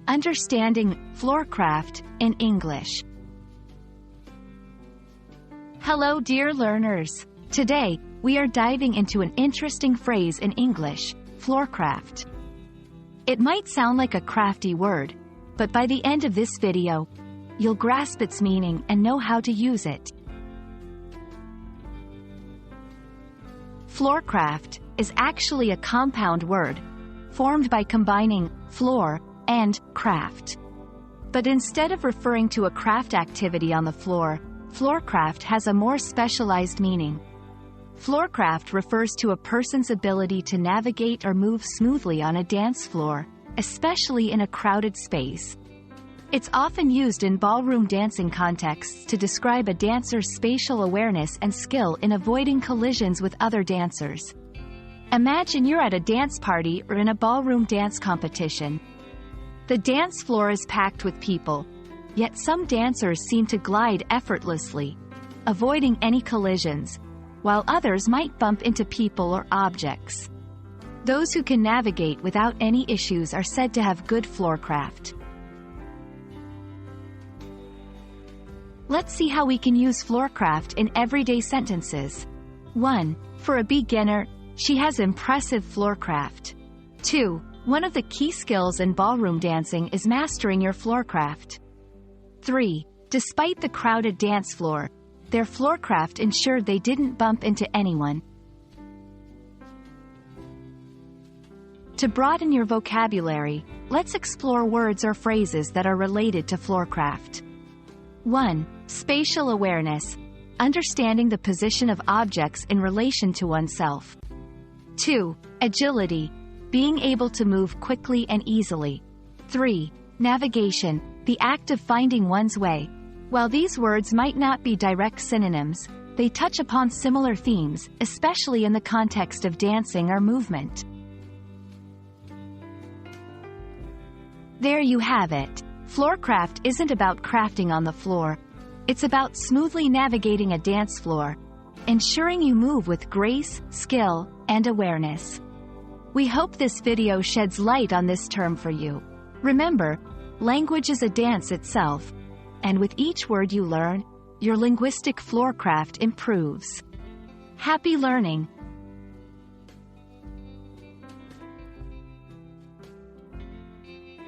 Understanding Floorcraft in English. Hello dear learners. Today, we are diving into an interesting phrase in English, Floorcraft. It might sound like a crafty word, but by the end of this video, you'll grasp its meaning and know how to use it. Floorcraft is actually a compound word, formed by combining floor and craft. But instead of referring to a craft activity on the floor, Floorcraft has a more specialized meaning. Floorcraft refers to a person's ability to navigate or move smoothly on a dance floor, especially in a crowded space. It's often used in ballroom dancing contexts to describe a dancer's spatial awareness and skill in avoiding collisions with other dancers. Imagine you're at a dance party or in a ballroom dance competition. The dance floor is packed with people, yet some dancers seem to glide effortlessly, avoiding any collisions, while others might bump into people or objects. Those who can navigate without any issues are said to have good floorcraft. Let's see how we can use floorcraft in everyday sentences. 1. For a beginner, she has impressive floorcraft. 2. One of the key skills in ballroom dancing is mastering your floorcraft. 3. Despite the crowded dance floor, their floorcraft ensured they didn't bump into anyone. To broaden your vocabulary, let's explore words or phrases that are related to floorcraft. 1. Spatial awareness, understanding the position of objects in relation to oneself. 2. Agility, being able to move quickly and easily. 3. Navigation, the act of finding one's way. While these words might not be direct synonyms, they touch upon similar themes, especially in the context of dancing or movement. There you have it. Floorcraft isn't about crafting on the floor. It's about smoothly navigating a dance floor, ensuring you move with grace, skill, and awareness. We hope this video sheds light on this term for you. Remember, language is a dance itself, and with each word you learn, your linguistic floorcraft improves. Happy learning!